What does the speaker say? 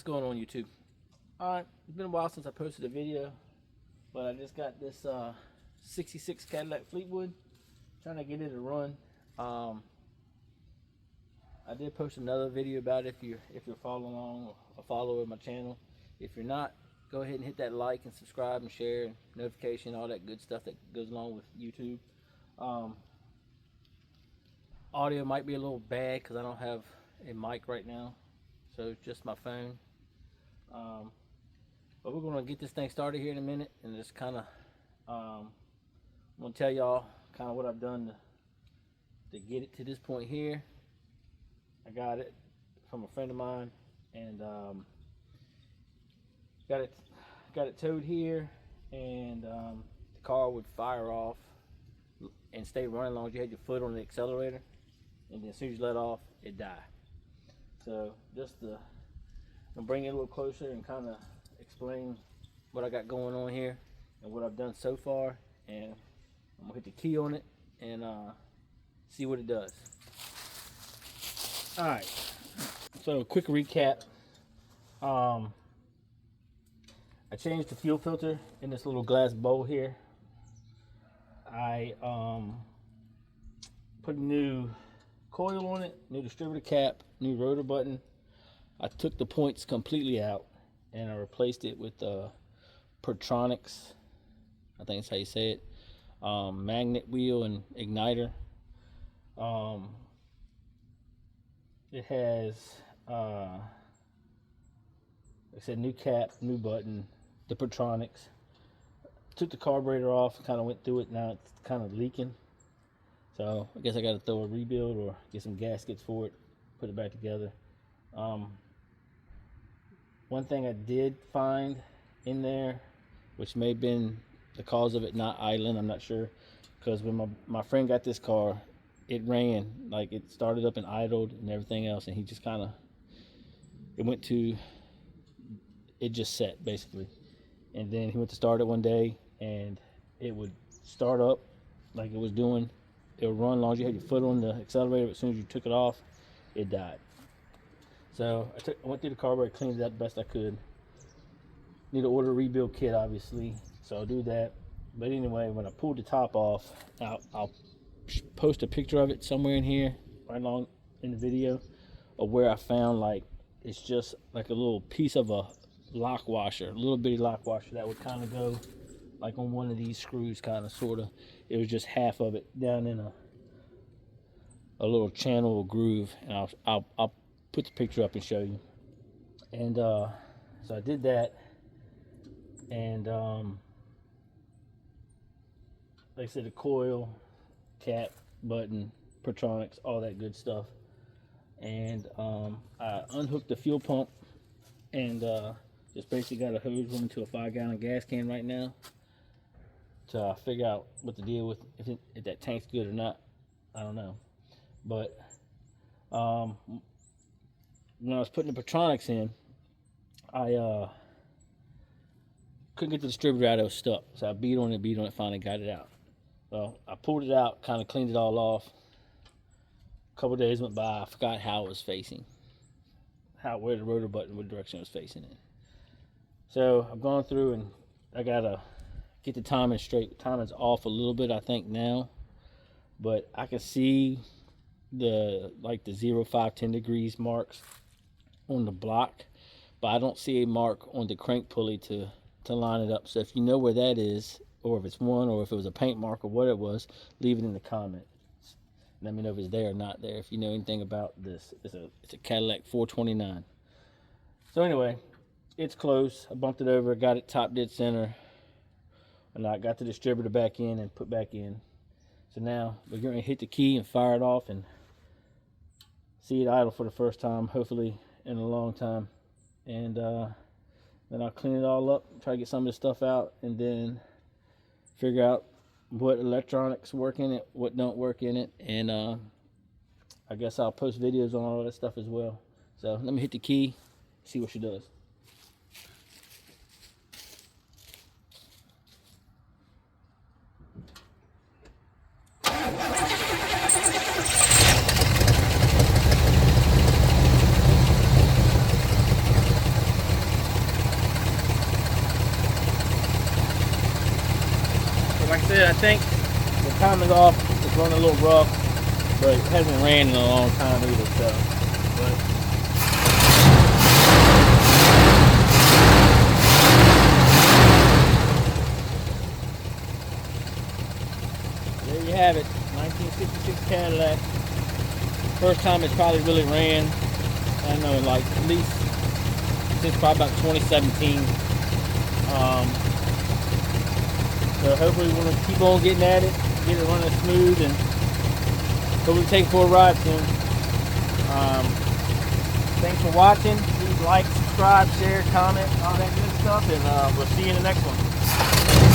What's going on, YouTube? Alright, it's been a while since I posted a video, but I just got this 66 Cadillac Fleetwood, trying to get it to run. I did post another video about it if you're following along, a follower of my channel. If you're not, go ahead and hit that like and subscribe and share and notification, all that good stuff that goes along with YouTube. Audio might be a little bad because I don't have a mic right now, so it's just my phone. But we're going to get this thing started here in a minute, and just kind of I'm going to tell y'all kind of what I've done to get it to this point here. I got it from a friend of mine, and got it towed here, and the car would fire off and stay running as long as you had your foot on the accelerator, and then as soon as you let off, it died. So just to bring it a little closer and kind of explain what I got going on here and what I've done so far, and I'm gonna hit the key on it and see what it does. All right, so quick recap. I changed the fuel filter in this little glass bowl here. I put a new coil on it, new distributor cap, new rotor button. I took the points completely out and I replaced it with Pertronics, I think that's how you say it, magnet wheel and igniter. It has like I said, new cap, new button, the Pertronics. Took the carburetor off, kind of went through it. Now it's kind of leaking, so I guess I got to throw a rebuild or get some gaskets for it, put it back together. One thing I did find in there, which may have been the cause of it not idling, I'm not sure, because when my friend got this car, it ran, like it started up and idled and everything else, and he just kind of, it just set basically. And then he went to start it one day, and it would start up like it was doing. It would run as long as you had your foot on the accelerator, but as soon as you took it off, it died. So I went through the carburetor, cleaned it up the best I could. Need to order a rebuild kit, obviously, so I'll do that. But anyway, when I pulled the top off, I'll post a picture of it somewhere in here, right along in the video, of where I found, like, it's just like a little piece of a lock washer, a little bitty lock washer that would kind of go like on one of these screws, kind of, sort of. It was just half of it down in a little channel or groove, and I'll put the picture up and show you. And so I did that, and like I said, the coil, cap, button, Pertronics, all that good stuff. And I unhooked the fuel pump, and just basically got a hose running to a 5-gallon gas can right now to figure out what the deal with, if that tank's good or not. I don't know. But when I was putting the Pertronics in, I couldn't get the distributor out. It was stuck, so I beat on it, finally got it out. So I pulled it out, kind of cleaned it all off. A couple days went by, I forgot how it was facing, where the rotor button, what direction it was facing in. So I've gone through and I gotta get the timing straight. The timing's off a little bit, I think, now, but I can see the 0, 5, 10 degrees marks on the block, but I don't see a mark on the crank pulley to line it up. So if you know where that is, or if it's one, or if it was a paint mark or what it was, leave it in the comments. Let me know if it's there or not there. If you know anything about this, it's a Cadillac 429. So anyway, it's close. I bumped it over, got it top dead center, and I got the distributor back in and put back in. So now we're going to hit the key and fire it off and see it idle for the first time, hopefully in a long time. And then I'll clean it all up, try to get some of the stuff out, and then figure out what electronics work in it, what don't work in it, and I guess I'll post videos on all that stuff as well. So let me hit the key, see what she does. think the timing's off. It's running a little rough, but it hasn't ran in a long time either. So, but there you have it, 1966 Cadillac. First time it's probably really ran. I don't know, like at least since probably about 2017. So hopefully we're gonna keep on getting at it, get it running smooth, and hopefully take it for a ride soon. Thanks for watching. Please like, subscribe, share, comment, all that good stuff, and we'll see you in the next one.